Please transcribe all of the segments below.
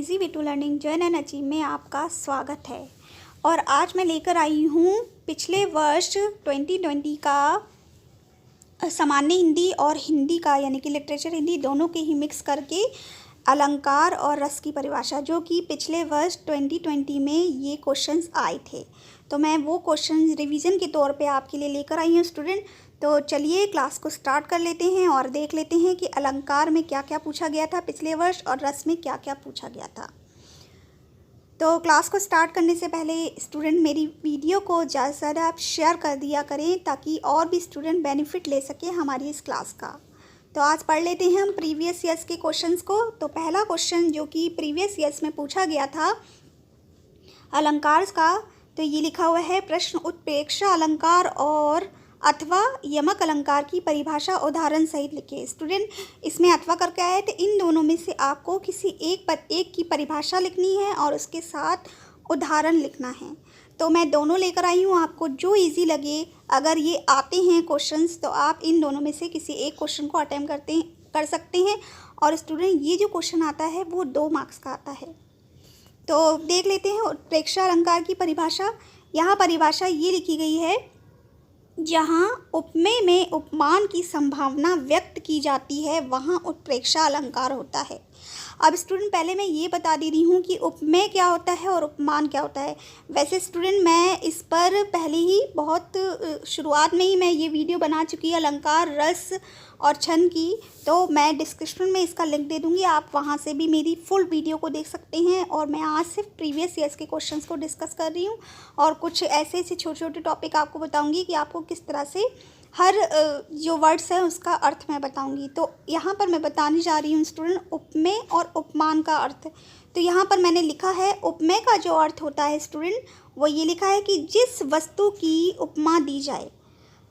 Easy way to learning journey and achieve में आपका स्वागत है। और आज मैं लेकर आई हूँ पिछले वर्ष 2020 का सामान्य हिंदी और हिंदी का यानी कि लिटरेचर हिंदी दोनों के ही मिक्स करके अलंकार और रस की परिभाषा, जो कि पिछले वर्ष 2020 में ये क्वेश्चंस आए थे। तो मैं वो क्वेश्चन रिवीजन के तौर पे आपके लिए लेकर आई हूँ स्टूडेंट। तो चलिए क्लास को स्टार्ट कर लेते हैं और देख लेते हैं कि अलंकार में क्या क्या पूछा गया था पिछले वर्ष और रस में क्या क्या पूछा गया था। तो क्लास को स्टार्ट करने से पहले स्टूडेंट मेरी वीडियो को ज़्यादा से ज़्यादा आप शेयर कर दिया करें ताकि और भी स्टूडेंट बेनिफिट ले सकें हमारी इस क्लास का। तो आज पढ़ लेते हैं हम प्रीवियस ईयर्स के क्वेश्चंस को। तो पहला क्वेश्चन जो कि प्रीवियस ईयर्स में पूछा गया था अलंकार का, तो ये लिखा हुआ है प्रश्न उत्प्रेक्षा अलंकार और अथवा यमक अलंकार की परिभाषा उदाहरण सहित लिखे। स्टूडेंट इसमें अथवा करके आए थे, इन दोनों में से आपको किसी एक की परिभाषा लिखनी है और उसके साथ उदाहरण लिखना है। तो मैं दोनों लेकर आई हूँ, आपको जो इजी लगे। अगर ये आते हैं क्वेश्चंस तो आप इन दोनों में से किसी एक क्वेश्चन को अटेम्प्ट कर सकते हैं। और स्टूडेंट ये जो क्वेश्चन आता है वो 2 मार्क्स का आता है। तो देख लेते हैं उत्प्रेक्षा अलंकार की परिभाषा। यहाँ परिभाषा ये लिखी गई है, जहाँ उपमेय में उपमान की संभावना व्यक्त की जाती है वहाँ उत्प्रेक्षा अलंकार होता है। अब स्टूडेंट पहले मैं ये बता दे रही हूँ कि उपमेय क्या होता है और उपमान क्या होता है। वैसे स्टूडेंट मैं इस पर पहले ही बहुत शुरुआत में ही मैं ये वीडियो बना चुकी है अलंकार, रस और छंद की। तो मैं डिस्क्रिप्शन में इसका लिंक दे दूँगी, आप वहाँ से भी मेरी फुल वीडियो को देख सकते हैं। और मैं आज सिर्फ प्रीवियस ईयर्स के क्वेश्चंस को डिस्कस कर रही हूँ और कुछ ऐसे छोटे छोटे टॉपिक आपको बताऊँगी कि आपको किस तरह से हर जो वर्ड्स है उसका अर्थ मैं बताऊंगी। तो यहाँ पर मैं बताने जा रही हूँ स्टूडेंट उपमेय और उपमान का अर्थ। तो यहाँ पर मैंने लिखा है उपमेय का जो अर्थ होता है स्टूडेंट वो ये लिखा है कि जिस वस्तु की उपमा दी जाए।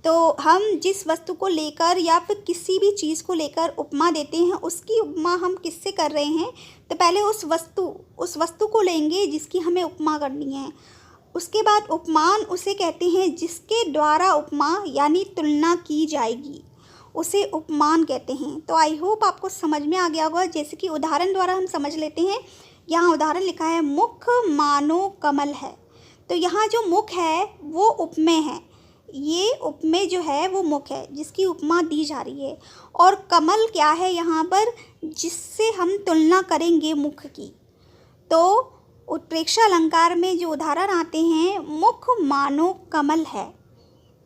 तो हम जिस वस्तु को लेकर या फिर किसी भी चीज़ को लेकर उपमा देते हैं उसकी उपमा हम किससे कर रहे हैं। तो पहले उस वस्तु को लेंगे जिसकी हमें उपमा करनी है। उसके बाद उपमान उसे कहते हैं जिसके द्वारा उपमा यानी तुलना की जाएगी, उसे उपमान कहते हैं। तो आई होप आपको समझ में आ गया होगा। जैसे कि उदाहरण द्वारा हम समझ लेते हैं। यहाँ उदाहरण लिखा है मुख मानो कमल है। तो यहाँ जो मुख है वो उपमेय है, ये उपमेय जो है वो मुख है जिसकी उपमा दी जा रही है। और कमल क्या है यहाँ पर, जिससे हम तुलना करेंगे मुख की। तो उत्प्रेक्षा अलंकार में जो उदाहरण आते हैं मुख मानो कमल है,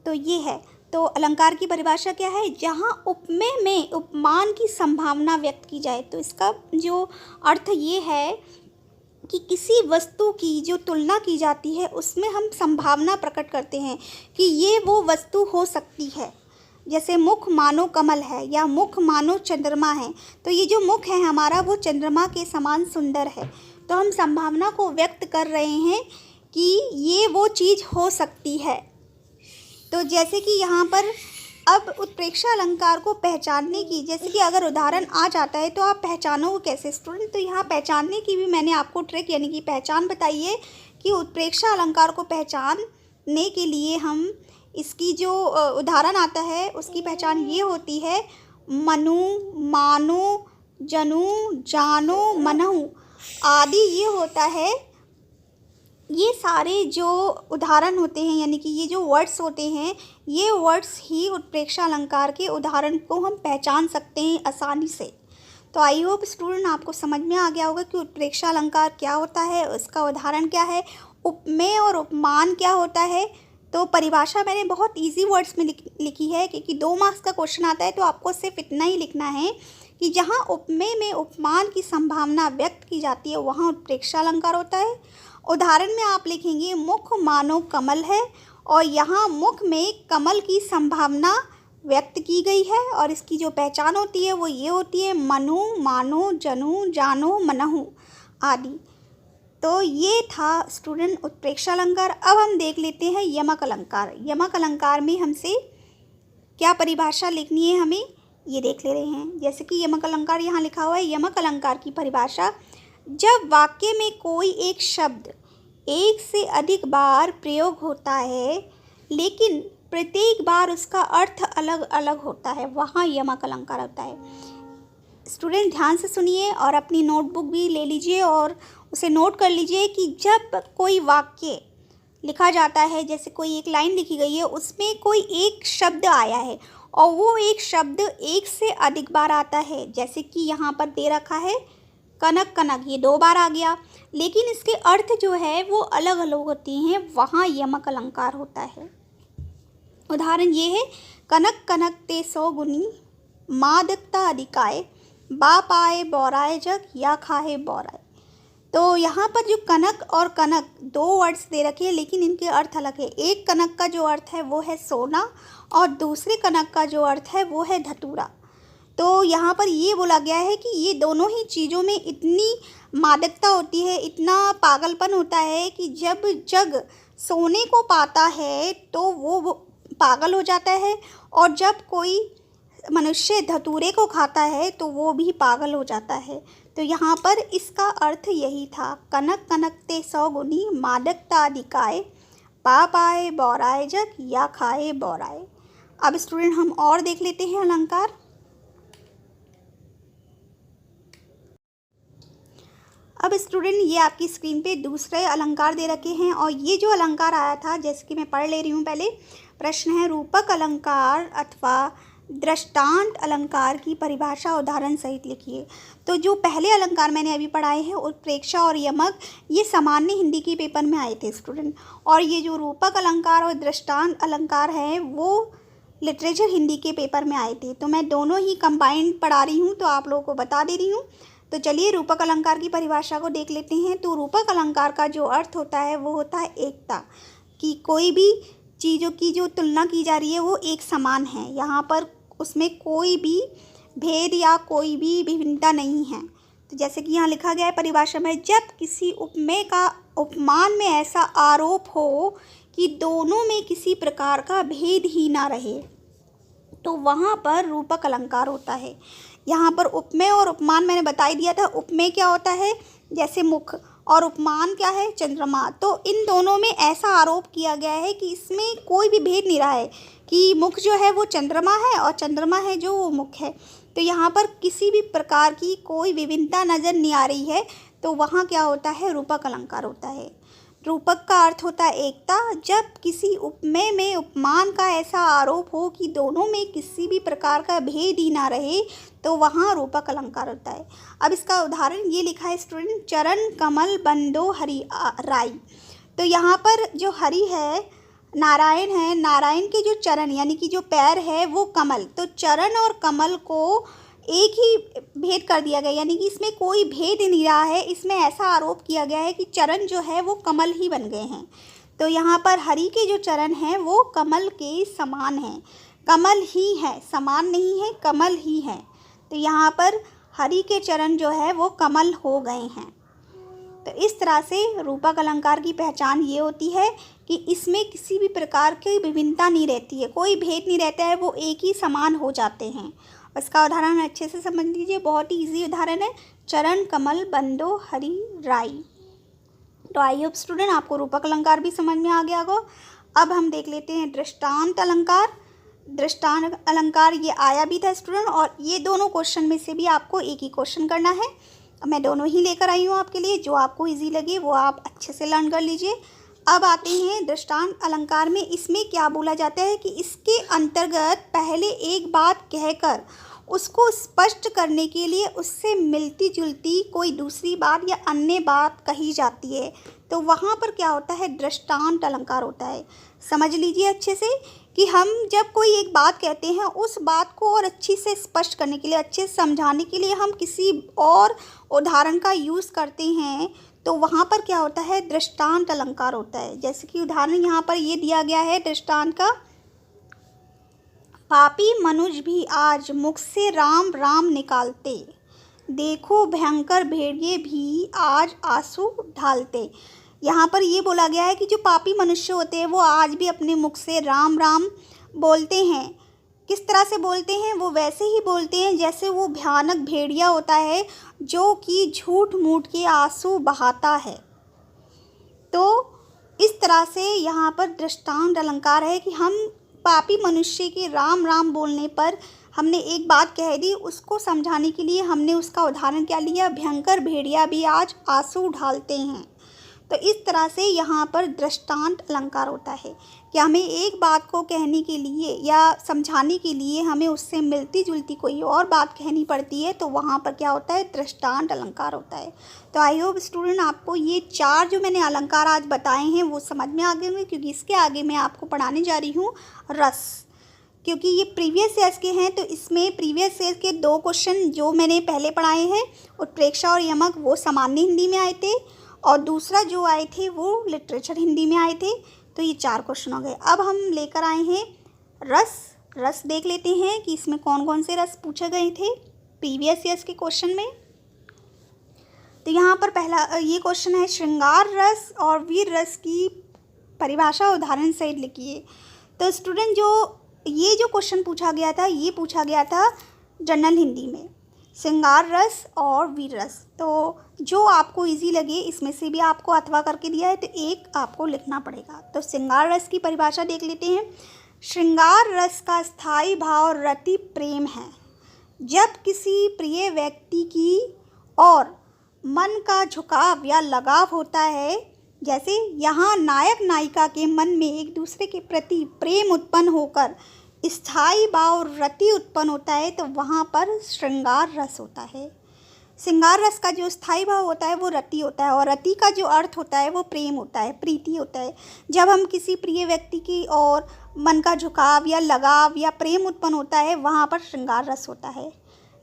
तो ये है। तो अलंकार की परिभाषा क्या है, जहाँ उपमेय में उपमान की संभावना व्यक्त की जाए। तो इसका जो अर्थ ये है कि किसी वस्तु की जो तुलना की जाती है उसमें हम संभावना प्रकट करते हैं कि ये वो वस्तु हो सकती है। जैसे मुख मानो कमल है या मुख मानो चंद्रमा है। तो ये जो मुख है हमारा वो चंद्रमा के समान सुंदर है। तो हम संभावना को व्यक्त कर रहे हैं कि ये वो चीज़ हो सकती है। तो जैसे कि यहाँ पर अब उत्प्रेक्षा अलंकार को पहचानने की, जैसे कि अगर उदाहरण आ जाता है तो आप पहचानोगे कैसे स्टूडेंट। तो यहाँ पहचानने की भी मैंने आपको ट्रिक यानी कि पहचान बताई है कि उत्प्रेक्षा अलंकार को पहचानने के लिए हम इसकी जो उदाहरण आता है उसकी पहचान ये होती है, मनु मानो जनु जानो मनहु आदि। ये होता है, ये सारे जो उदाहरण होते हैं यानी कि ये जो वर्ड्स होते हैं ये वर्ड्स ही उत्प्रेक्षा अलंकार के उदाहरण को हम पहचान सकते हैं आसानी से। तो आई होप स्टूडेंट आपको समझ में आ गया होगा कि उत्प्रेक्षा अलंकार क्या होता है, उसका उदाहरण क्या है, उपमेय और उपमान क्या होता है। तो परिभाषा मैंने बहुत इजी वर्ड्स में लिखी है क्योंकि 2 मार्क्स का क्वेश्चन आता है। तो आपको सिर्फ इतना ही लिखना है कि जहाँ उपमेय में उपमान की संभावना व्यक्त की जाती है वहाँ उत्प्रेक्षा अलंकार होता है। उदाहरण में आप लिखेंगे मुख मानो कमल है और यहाँ मुख में कमल की संभावना व्यक्त की गई है। और इसकी जो पहचान होती है वो ये होती है, मनु मानो जनु जानो मनहु आदि। तो ये था स्टूडेंट उत्प्रेक्षा अलंकार। अब हम देख लेते हैं यमक अलंकार। यमक अलंकार में हमसे क्या परिभाषा लिखनी है हमें ये देख ले रहे हैं। जैसे कि यमक अलंकार यहाँ लिखा हुआ है, यमक अलंकार की परिभाषा, जब वाक्य में कोई एक शब्द एक से अधिक बार प्रयोग होता है लेकिन प्रत्येक बार उसका अर्थ अलग अलग होता है वहाँ यमक अलंकार होता है। स्टूडेंट ध्यान से सुनिए और अपनी नोटबुक भी ले लीजिए और उसे नोट कर लीजिए कि जब कोई वाक्य लिखा जाता है, जैसे कोई एक लाइन लिखी गई है, उसमें कोई एक शब्द आया है और वो एक शब्द एक से अधिक बार आता है, जैसे कि यहाँ पर दे रखा है कनक कनक, ये 2 बार आ गया, लेकिन इसके अर्थ जो है वो अलग अलग होती हैं, वहाँ यमक अलंकार होता है। उदाहरण ये है, कनक कनक ते 100 गुनी, मादकता अधिकाय, बाप आए बौराए जग या खाए बौराए। तो यहाँ पर जो कनक और कनक 2 वर्ड्स दे रखे हैं, लेकिन इनके अर्थ अलग है। एक कनक का जो अर्थ है वो है सोना और दूसरे कनक का जो अर्थ है वो है धतूरा। तो यहाँ पर ये बोला गया है कि ये दोनों ही चीज़ों में इतनी मादकता होती है, इतना पागलपन होता है कि जब जग सोने को पाता है तो वो पागल हो जाता है, और जब कोई मनुष्य धतूरे को खाता है तो वो भी पागल हो जाता है। तो यहाँ पर इसका अर्थ यही था, कनक कनक ते 100 गुनी, मादकता अधिकाय, पाप आए बौराए जग या खाए बौराए। अब स्टूडेंट हम और देख लेते हैं अलंकार। अब स्टूडेंट ये आपकी स्क्रीन पे दूसरे अलंकार दे रखे हैं, और ये जो अलंकार आया था, जैसे कि मैं पढ़ ले रही हूँ पहले। प्रश्न है, रूपक अलंकार अथवा दृष्टांत अलंकार की परिभाषा उदाहरण सहित लिखिए। तो जो पहले अलंकार मैंने अभी पढ़ाए हैं, उत्प्रेक्षा और यमक, ये सामान्य हिंदी के पेपर में आए थे स्टूडेंट, और ये जो रूपक अलंकार और दृष्टांत अलंकार हैं वो लिटरेचर हिंदी के पेपर में आए थे। तो मैं दोनों ही कंबाइंड पढ़ा रही हूँ, तो आप लोगों को बता दे रही हूँ। तो चलिए रूपक अलंकार की परिभाषा को देख लेते हैं। तो रूपक अलंकार का जो अर्थ होता है वो होता है एकता, कि कोई भी चीज़ों की जो तुलना की जा रही है वो एक समान है, यहाँ पर उसमें कोई भी भेद या कोई भी विभिन्नता नहीं है। तो जैसे कि यहाँ लिखा गया है परिभाषा में, जब किसी उपमेय का उपमान में ऐसा आरोप हो कि दोनों में किसी प्रकार का भेद ही ना रहे, तो वहाँ पर रूपक अलंकार होता है। यहाँ पर उपमेय और उपमान मैंने बता ही दिया था। उपमेय क्या होता है, जैसे मुख, और उपमान क्या है, चंद्रमा। तो इन दोनों में ऐसा आरोप किया गया है कि इसमें कोई भी भेद नहीं रहा है कि मुख जो है वो चंद्रमा है और चंद्रमा है जो वो मुख है। तो यहाँ पर किसी भी प्रकार की कोई विभिन्नता नज़र नहीं आ रही है, तो वहाँ क्या होता है, रूपक अलंकार होता है। रूपक का अर्थ होता है एकता। जब किसी उपमेय में उपमान का ऐसा आरोप हो कि दोनों में किसी भी प्रकार का भेद ही ना रहे, तो वहाँ रूपक अलंकार होता है। अब इसका उदाहरण ये लिखा है स्टूडेंट, चरण कमल बंदो हरि राई। तो यहाँ पर जो हरि है नारायण है, नारायण के जो चरण यानी कि जो पैर है वो कमल। तो चरण और कमल को एक ही भेद कर दिया गया, यानी कि इसमें कोई भेद नहीं रहा है। इसमें ऐसा आरोप किया गया है कि चरण जो है वो कमल ही बन गए हैं। तो यहाँ पर हरि के जो चरण हैं वो कमल के समान हैं, कमल ही है, समान नहीं है, कमल ही है। तो यहाँ पर हरि के चरण जो है वो कमल हो गए हैं। तो इस तरह से रूपक अलंकार की पहचान ये होती है कि इसमें किसी भी प्रकार की विभिन्नता नहीं रहती है, कोई भेद नहीं रहता है, वो एक ही समान हो जाते हैं। इसका उदाहरण अच्छे से समझ लीजिए, बहुत ही इजी उदाहरण है, चरण कमल बंदो हरि राई। तो आई होप स्टूडेंट आपको रूपक अलंकार भी समझ में आ गया होगा। अब हम देख लेते हैं दृष्टांत अलंकार। दृष्टांत अलंकार ये आया भी था स्टूडेंट, और ये दोनों क्वेश्चन में से भी आपको एक ही क्वेश्चन करना है। मैं दोनों ही लेकर आई हूँ आपके लिए, जो आपको इजी लगे वो आप अच्छे से लर्न कर लीजिए। अब आते हैं दृष्टांत अलंकार में। इसमें क्या बोला जाता है कि इसके अंतर्गत पहले एक बात कहकर उसको स्पष्ट करने के लिए उससे मिलती जुलती कोई दूसरी बात या अन्य बात कही जाती है। तो वहाँ पर क्या होता है, दृष्टांत अलंकार होता है। समझ लीजिए अच्छे से कि हम जब कोई एक बात कहते हैं, उस बात को और अच्छी से स्पष्ट करने के लिए, अच्छे से समझाने के लिए हम किसी और उदाहरण का यूज़ करते हैं, तो वहाँ पर क्या होता है, दृष्टांत अलंकार होता है। जैसे कि उदाहरण यहाँ पर ये दिया गया है दृष्टांत का, पापी मनुज भी आज मुख से राम राम निकालते, देखो भयंकर भेड़िए भी आज आंसू ढालते। यहाँ पर ये बोला गया है कि जो पापी मनुष्य होते हैं वो आज भी अपने मुख से राम राम बोलते हैं। किस तरह से बोलते हैं, वो वैसे ही बोलते हैं जैसे वो भयानक भेड़िया होता है जो कि झूठ मूठ के आंसू बहाता है। तो इस तरह से यहाँ पर दृष्टांत अलंकार है कि हम पापी मनुष्य के राम राम बोलने पर हमने एक बात कह दी, उसको समझाने के लिए हमने उसका उदाहरण क्या लिया, भयंकर भेड़िया भी आज आंसू ढालते हैं। तो इस तरह से यहाँ पर दृष्टांत अलंकार होता है कि हमें एक बात को कहने के लिए या समझाने के लिए हमें उससे मिलती जुलती कोई और बात कहनी पड़ती है, तो वहाँ पर क्या होता है, दृष्टांत अलंकार होता है। तो आई होप स्टूडेंट आपको ये 4 जो मैंने अलंकार आज बताए हैं वो समझ में आ गए होंगे, क्योंकि इसके आगे मैं आपको पढ़ाने जा रही हूँ रस, क्योंकि ये प्रीवियस ईयर्स के हैं। तो इसमें प्रीवियस ईयर के 2 क्वेश्चन जो मैंने पहले पढ़ाए हैं उत्प्रेक्षा और यमक वो सामान्य हिंदी में आए थे, और दूसरा जो आए थे वो लिटरेचर हिंदी में आए थे। तो ये 4 क्वेश्चन हो गए। अब हम लेकर आए हैं रस। रस देख लेते हैं कि इसमें कौन कौन से रस पूछे गए थे प्रीवियस ईयर्स के क्वेश्चन में। तो यहाँ पर पहला ये क्वेश्चन है, श्रृंगार रस और वीर रस की परिभाषा उदाहरण सहित लिखिए। तो स्टूडेंट ये जो क्वेश्चन पूछा गया था, ये पूछा गया था जनरल हिंदी में, श्रृंगार रस और वीर रस। तो जो आपको इजी लगे इसमें से भी आपको अथवा करके दिया है, तो एक आपको लिखना पड़ेगा। तो श्रृंगार रस की परिभाषा देख लेते हैं। श्रृंगार रस का स्थायी भाव रति प्रेम है। जब किसी प्रिय व्यक्ति की और मन का झुकाव या लगाव होता है, जैसे यहाँ नायक नायिका के मन में एक दूसरे के प्रति प्रेम उत्पन्न होकर स्थायी भाव रति उत्पन्न होता है, तो वहाँ पर श्रृंगार रस होता है। श्रृंगार रस का जो स्थायी भाव होता है वो रति होता है, और रति का जो अर्थ होता है वो प्रेम होता है, प्रीति होता है। जब हम किसी प्रिय व्यक्ति की और मन का झुकाव या लगाव या प्रेम उत्पन्न होता है, वहाँ पर श्रृंगार रस होता है।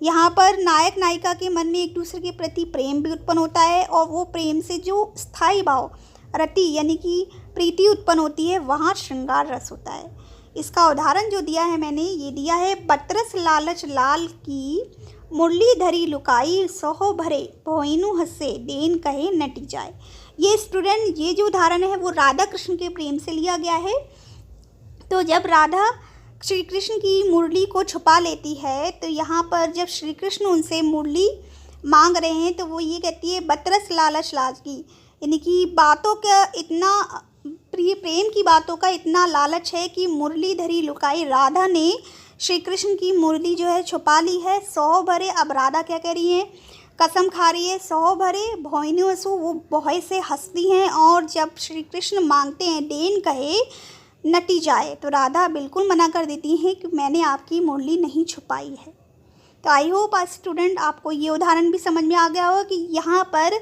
यहाँ पर नायक नायिका के मन में एक दूसरे के प्रति प्रेम भी उत्पन्न होता है, और वो प्रेम से जो स्थायी भाव रति यानी कि प्रीति उत्पन्न होती है, वहाँ श्रृंगार रस होता है। इसका उदाहरण जो दिया है मैंने, ये दिया है, बतरस लालच लाल की मुरली धरी लुकाई सोहो भरे भोइनु हंसे देन कहे नटी जाए। ये स्टूडेंट ये जो उदाहरण है वो राधा कृष्ण के प्रेम से लिया गया है। तो जब राधा श्री कृष्ण की मुरली को छुपा लेती है, तो यहाँ पर जब श्री कृष्ण उनसे मुरली मांग रहे हैं तो वो ये कहती है, बतरस लालच लाल की, यानी कि बातों का इतना प्रिय प्रेम की बातों का इतना लालच है कि मुरली धरी लुकाई, राधा ने श्री कृष्ण की मुरली जो है छुपा ली है। सौ भरे, अब राधा क्या कह रही है, कसम खा रही है, सौ भरे भोइनु हंसू, वो भौय से हंसती हैं, और जब श्री कृष्ण मांगते हैं देन कहे नटी जाए, तो राधा बिल्कुल मना कर देती हैं कि मैंने आपकी मुरली नहीं छुपाई है। तो आई होप आज स्टूडेंट आपको ये उदाहरण भी समझ में आ गया होगा कि यहाँ पर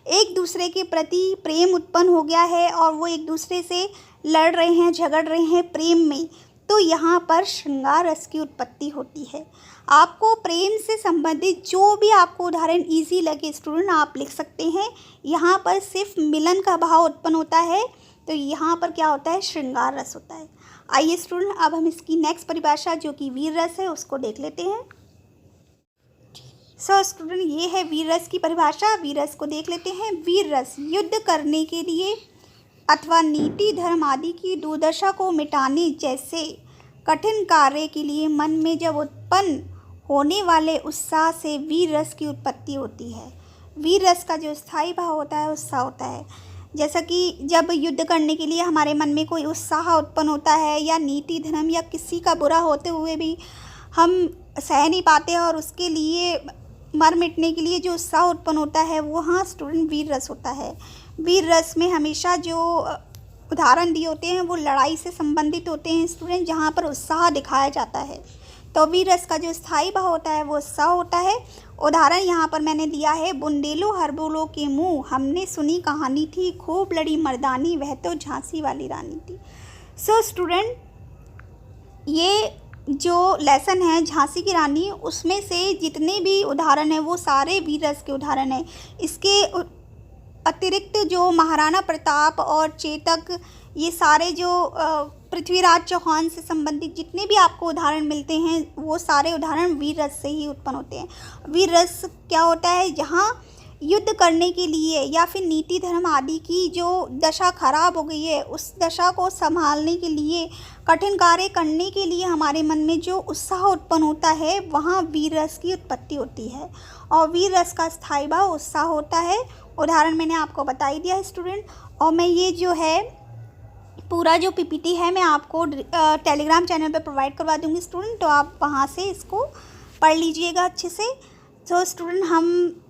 एक दूसरे के प्रति प्रेम उत्पन्न हो गया है और वो एक दूसरे से लड़ रहे हैं, झगड़ रहे हैं प्रेम में, तो यहाँ पर श्रृंगार रस की उत्पत्ति होती है। आपको प्रेम से संबंधित जो भी आपको उदाहरण इजी लगे स्टूडेंट आप लिख सकते हैं। यहाँ पर सिर्फ मिलन का भाव उत्पन्न होता है, तो यहाँ पर क्या होता है, श्रृंगार रस होता है। आइए स्टूडेंट अब हम इसकी नेक्स्ट परिभाषा जो कि वीर रस है उसको देख लेते हैं। सो स्टूडेंट ये है वीर रस की परिभाषा। वीर रस को देख लेते हैं। वीर रस युद्ध करने के लिए अथवा नीति धर्म आदि की दुर्दशा को मिटाने जैसे कठिन कार्य के लिए मन में जब उत्पन्न होने वाले उत्साह से वीर रस की उत्पत्ति होती है। वीर रस का जो स्थायी भाव होता है उत्साह होता है। जैसा कि जब युद्ध करने के लिए हमारे मन में कोई उत्साह उत्पन्न होता है, या नीति धर्म या किसी का बुरा होते हुए भी हम सह नहीं पाते और उसके लिए मर मिटने के लिए जो उत्साह उत्पन्न होता है, वो हाँ स्टूडेंट वीर रस होता है। वीर रस में हमेशा जो उदाहरण दिए होते हैं वो लड़ाई से संबंधित होते हैं स्टूडेंट, जहाँ पर उत्साह दिखाया जाता है। तो वीर रस का जो स्थायी भाव होता है वो उत्साह होता है। उदाहरण यहाँ पर मैंने दिया है, बुंदेलो हरबोलो के मुँह हमने सुनी कहानी थी, खूब लड़ी मर्दानी वह तो झांसी वाली रानी थी। सो स्टूडेंट ये जो लेसन है झांसी की रानी, उसमें से जितने भी उदाहरण हैं वो सारे वीर रस के उदाहरण हैं। इसके अतिरिक्त जो महाराणा प्रताप और चेतक, ये सारे जो पृथ्वीराज चौहान से संबंधित जितने भी आपको उदाहरण मिलते हैं वो सारे उदाहरण वीर रस से ही उत्पन्न होते हैं। वीर रस क्या होता है, जहाँ युद्ध करने के लिए या फिर नीति धर्म आदि की जो दशा खराब हो गई है उस दशा को संभालने के लिए, कठिन कार्य करने के लिए हमारे मन में जो उत्साह उत्पन्न होता है वहाँ वीर रस की उत्पत्ति होती है। और वीर रस का स्थायी भाव उत्साह होता है। उदाहरण मैंने आपको बता ही दिया है स्टूडेंट। और मैं ये जो है पूरा जो पीपीटी है मैं आपको टेलीग्राम चैनल पे प्रोवाइड करवा दूँगी स्टूडेंट, तो आप वहाँ से इसको पढ़ लीजिएगा अच्छे से। तो स्टूडेंट हम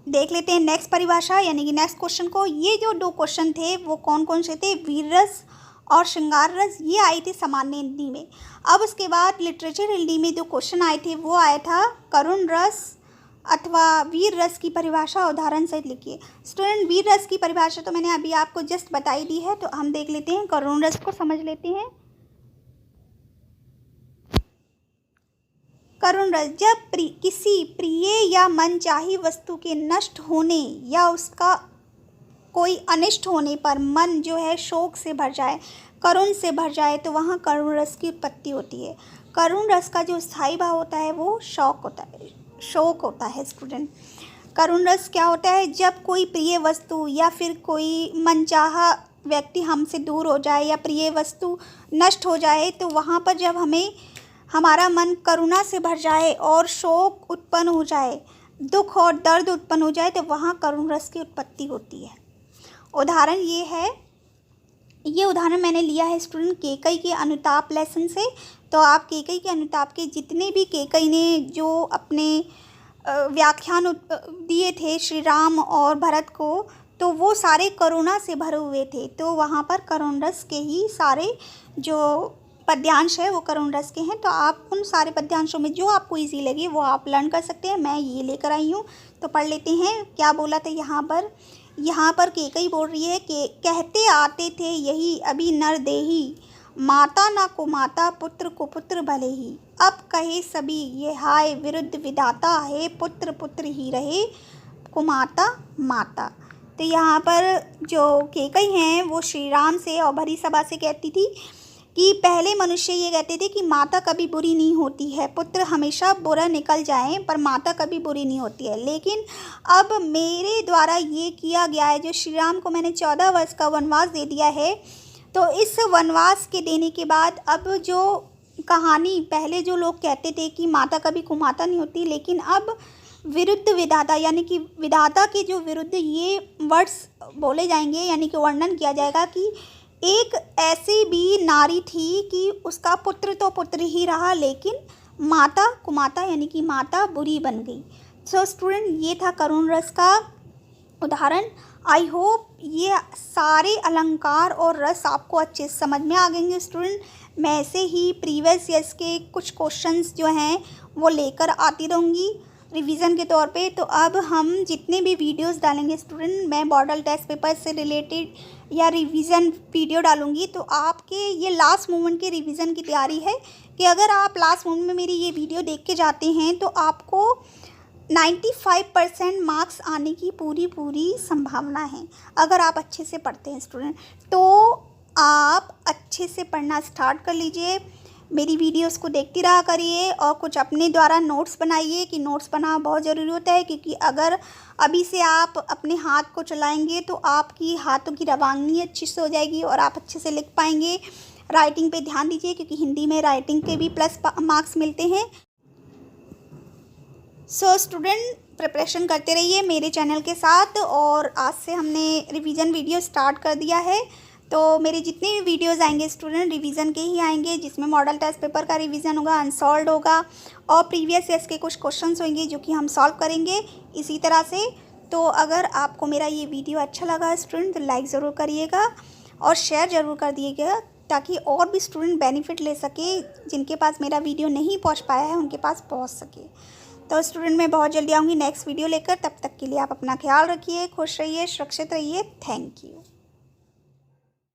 देख लेते हैं नेक्स्ट परिभाषा यानी कि नेक्स्ट क्वेश्चन को। ये जो 2 क्वेश्चन थे वो कौन कौन से थे, वीर रस और श्रृंगार रस, ये आई थी सामान्य हिंदी में। अब उसके बाद लिटरेचर हिंदी में जो क्वेश्चन आए थे वो आया था करुण रस अथवा वीर रस की परिभाषा उदाहरण सहित लिखिए। स्टूडेंट वीर रस की परिभाषा तो मैंने अभी आपको जस्ट बताई दी है, तो हम देख लेते हैं करुण रस को समझ लेते हैं। करुण रस, जब किसी प्रिय या मनचाही वस्तु के नष्ट होने या उसका कोई अनिष्ट होने पर मन जो है शोक से भर जाए, करुण से भर जाए, तो वहाँ करुण रस की उत्पत्ति होती है। करुण रस का जो स्थायी भाव होता है वो शोक होता है स्टूडेंट। करुण रस क्या होता है, जब कोई प्रिय वस्तु या फिर कोई मनचाहा व्यक्ति हमसे दूर हो जाए या प्रिय वस्तु नष्ट हो जाए, तो वहाँ पर जब हमारा मन करुणा से भर जाए और शोक उत्पन्न हो जाए, दुख और दर्द उत्पन्न हो जाए, तो वहाँ करुण रस की उत्पत्ति होती है। उदाहरण ये है, ये उदाहरण मैंने लिया है स्टूडेंट केकई के अनुताप लेसन से। तो आप केकई के अनुताप के जितने भी केकई ने जो अपने व्याख्यान दिए थे श्री राम और भरत को, तो वो सारे करुणा से भरे हुए थे। तो वहाँ पर करुण रस के ही सारे जो पद्यांश है वो करुण रस के हैं। तो आप उन सारे पद्यांशों में जो आपको इजी लगे वो आप लर्न कर सकते हैं। मैं ये लेकर आई हूँ, तो पढ़ लेते हैं क्या बोला था यहाँ पर केकई बोल रही है कि कहते आते थे यही अभी नर देही, माता ना को माता पुत्र को पुत्र भले ही, अब कहे सभी ये हाय विरुद्ध विधाता है, पुत्र पुत्र ही रहे कुमाता माता। तो यहाँ पर जो केकई हैं वो श्री राम से और भरी सभा से कहती थी कि पहले मनुष्य ये कहते थे कि माता कभी बुरी नहीं होती है, पुत्र हमेशा बुरा निकल जाए पर माता कभी बुरी नहीं होती है। लेकिन अब मेरे द्वारा ये किया गया है, जो श्री राम को मैंने 14 वर्ष का वनवास दे दिया है, तो इस वनवास के देने के बाद अब जो कहानी पहले जो लोग कहते थे कि माता कभी कुमाता नहीं होती, लेकिन अब विरुद्ध विधाता यानी कि विधाता के जो विरुद्ध ये वर्ड्स बोले जाएंगे, यानी कि वर्णन किया जाएगा कि एक ऐसी भी नारी थी कि उसका पुत्र तो पुत्र ही रहा, लेकिन माता कुमाता यानी कि माता बुरी बन गई। सो स्टूडेंट ये था करुण रस का उदाहरण। आई होप ये सारे अलंकार और रस आपको अच्छे से समझ में आ गएंगे स्टूडेंट। मैं ऐसे ही प्रीवियस ईयर्स के कुछ क्वेश्चंस जो हैं वो लेकर आती रहूँगी रिवीजन के तौर पे। तो अब हम जितने भी वीडियोस डालेंगे स्टूडेंट, मैं मॉडल टेस्ट पेपर से रिलेटेड या रिवीजन वीडियो डालूंगी, तो आपके ये लास्ट मोमेंट के रिवीजन की तैयारी है कि अगर आप लास्ट मोमेंट में मेरी ये वीडियो देख के जाते हैं तो आपको 95% मार्क्स आने की पूरी संभावना है अगर आप अच्छे से पढ़ते हैं स्टूडेंट। तो आप अच्छे से पढ़ना स्टार्ट कर लीजिए, मेरी वीडियोस को देखती रहा करिए और कुछ अपने द्वारा नोट्स बनाइए कि नोट्स बनाना बहुत ज़रूरी होता है, क्योंकि अगर अभी से आप अपने हाथ को चलाएंगे तो आपकी हाथों की रवानगी अच्छी से हो जाएगी और आप अच्छे से लिख पाएंगे। राइटिंग पे ध्यान दीजिए क्योंकि हिंदी में राइटिंग के भी प्लस मार्क्स मिलते हैं। सो स्टूडेंट प्रिपरेशन करते रहिए मेरे चैनल के साथ, और आज से हमने रिवीजन वीडियो स्टार्ट कर दिया है। तो मेरे जितने भी वीडियोस आएंगे स्टूडेंट रिवीजन के ही आएंगे, जिसमें मॉडल टेस्ट पेपर का रिवीजन होगा, अनसॉल्व्ड होगा और प्रीवियस ईयर्स के कुछ क्वेश्चंस होंगे जो कि हम सॉल्व करेंगे इसी तरह से। तो अगर आपको मेरा ये वीडियो अच्छा लगा स्टूडेंट तो लाइक ज़रूर करिएगा और शेयर ज़रूर कर दिएगा, ताकि और भी स्टूडेंट बेनिफिट ले सके, जिनके पास मेरा वीडियो नहीं पहुँच पाया है उनके पास पहुँच सके। तो स्टूडेंट मैं बहुत जल्दी आऊँगी नेक्स्ट वीडियो लेकर, तब तक के लिए आप अपना ख्याल रखिए, खुश रहिए, सुरक्षित रहिए। Thank you.